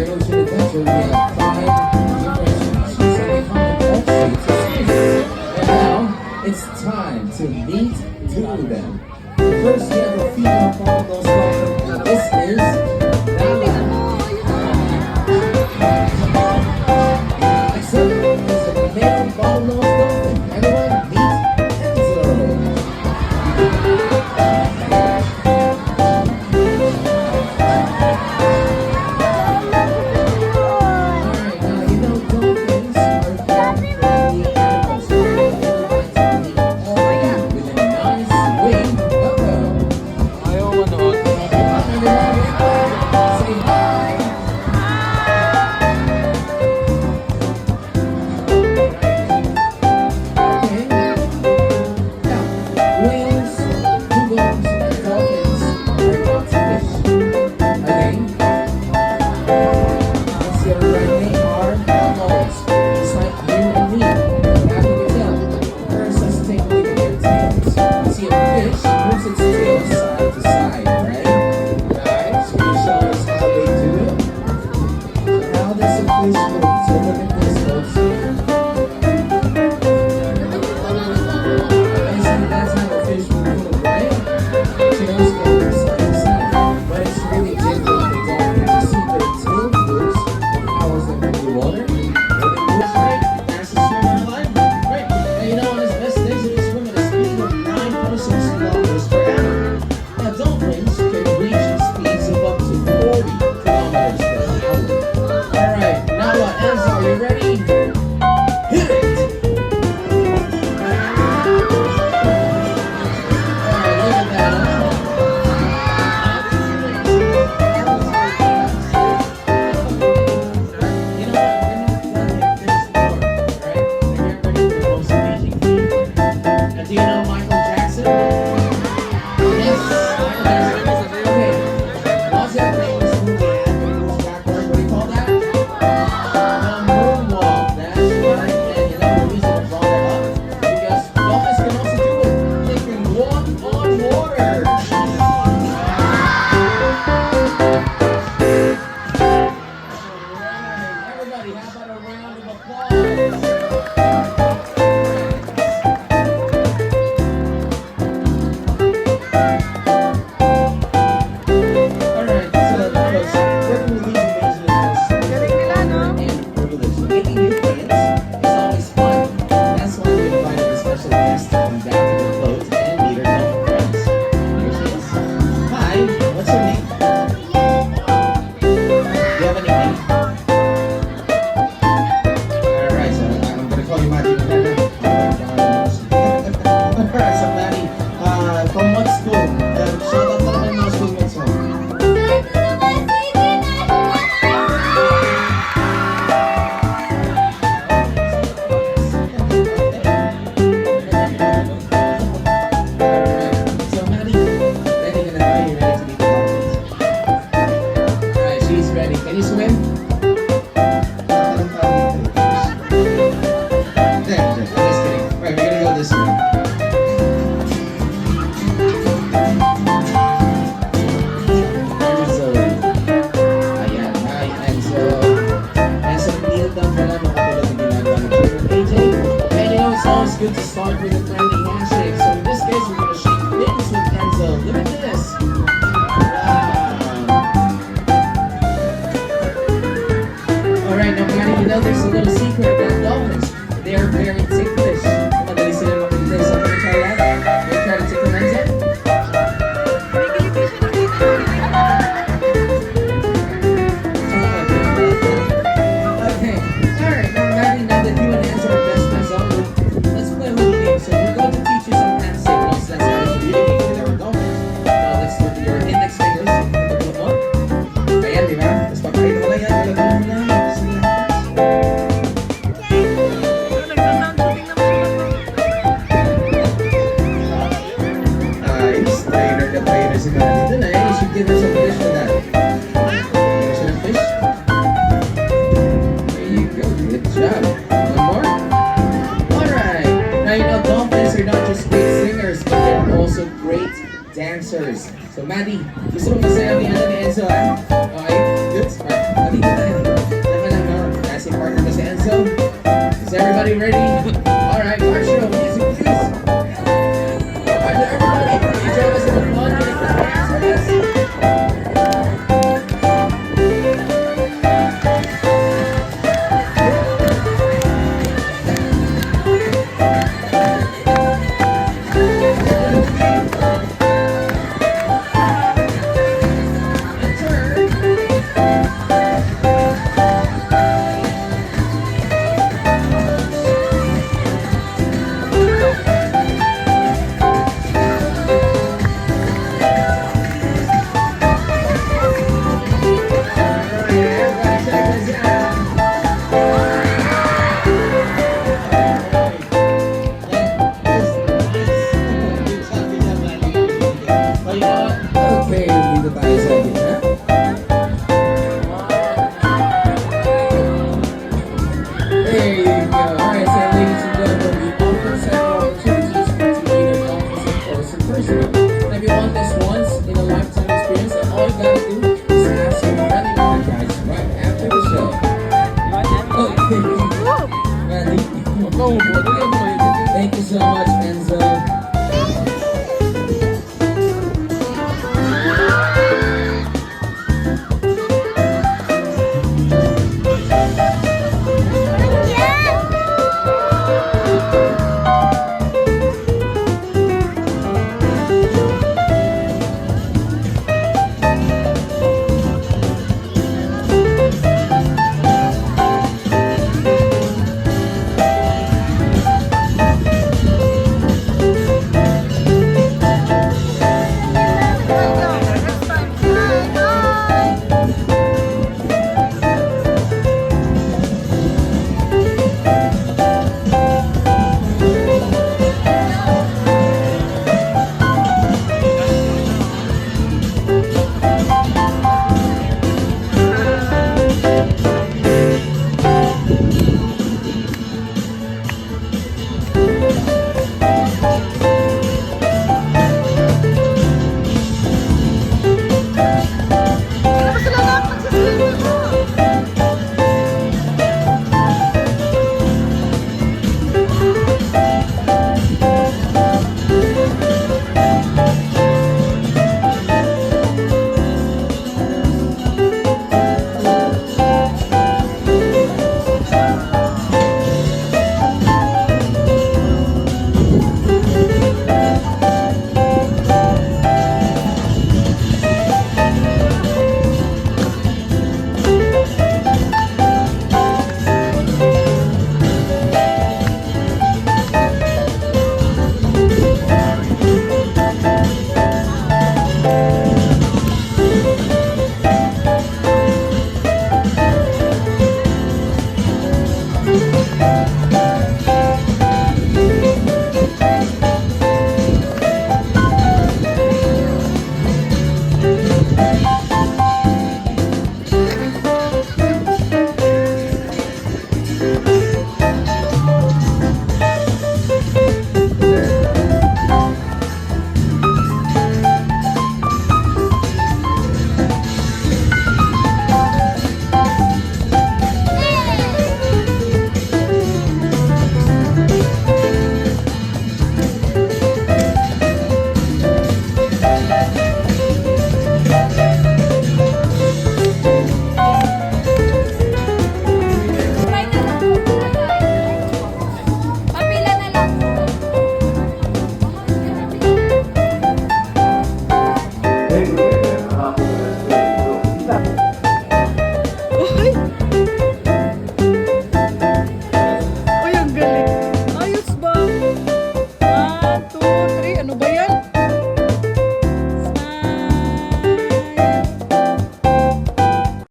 Air Ocean Adventure, we have 5 different species and they come in all shapes and sizes. And now, it's time to meet 2 of them. First, we have a female bottlenose dolphin, and this is Nala. Next up is a male bottlenose dolphin. Everyone, meet Enzo. Alright, now you know dolphins are very friendly animals. So they would like to meet all of you with a nice wave. Ayaw manood. Say hi. Okay. Now, whales, dugongs, and dolphins are not fish. Okay? What's your right name are mammals, just like you and me. How can you tell? First, let's take a look at their tails. See, a fish moves its tail side to side, right? Right? So you show us how they do it. So how does a fish move? So look at this, folks. Basically, that's how a fish would move, right? Tails go from side to side. But it's really different with the dolphins. You see, their tail moves powers them through the water. When it moves right, that's a swimming line. Right. And you know, on its best days, it is swimming at a speed of 9.6 kilometers per hour. Now, dolphins can reach speeds of up to 40 kilometers per hour. Alright, now what? Enzo, are you ready? Hit it! Alright, look at that. You know what? We're not done yet. There's more, right? And get ready for the most amazing feat. Now, do you know Michael Jackson? Yes, Michael Jackson. Okay. What's that famous movie that goes backward? What do you call that? The moonwalk. That's right. And you know the reason I brought that up? Because dolphins can also do it. They can walk on water. Everybody, how about a round of applause? Alright, so fellas, working with these amazing animals and a privilege. Making new friends is always fun. That's why we invited a special guest to come down to the boat and meet her dolphin friends. Here she is. Hi, what's your name? Do you have a nickname? Alright, so I'm gonna call you Maddie. Alright, so Maddie, from what school? Shout out to the mga schoolmates mo. So Maddie, ready to know you ready to meet the dolphins? Alright, she's ready. Can you swim? There, I'm just kidding. Alright, we're gonna go this way. Enzo. Ayan, hi Enzo. Enzo, kneel down pala mga katulad ng ginagawa ng Junior AJ. And you know, it's always good to start with a friendly handshake. So in this case, we're gonna shake hands with Enzo. Look at this. Wow. Alright, now Maddie, you know there's a little secret about dolphins. They are very ticklish. Madali sila makita. So can you try that? Can you try to tickle Enzo? Okay, alright, now Maddie, now that you and Enzo are best friends over, let's play a little game. So we're going to teach you some hand signals. That's how you communicate with our dolphins. Now let's look at your index fingers. Ito mo. Ayan, di ba? Tapos pagkain mo lang yan. Galagawin mo lang. Sige. Nice. Trainer ka trainer si Maddie dun eh. You should give her some fish for that. Give her some fish. There you go. Good job. One more. Alright. Now you know dolphins are not just great singers, but they're also great dancers. So Maddie, gusto mo masayaw ni Enzo, ha? Okay? Good. Alright. Maddie, good tayo. Everybody ready? Alright, Marshall, music please. Alright, everybody, can you join us in the fun? Can you clap your hands for us? And turn. Everybody check this out. Okay, dito tayo sa gitna. There you go. Alright, so ladies and gentlemen, we offer several opportunities for teenagers, office, and person personal. Now, if you want this once in a lifetime experience, then all you gotta do is ask your friendly number guys right after the show. Okay. Ready? Huwag ka upo. Dali mo kayo. Thank you so much, Enzo.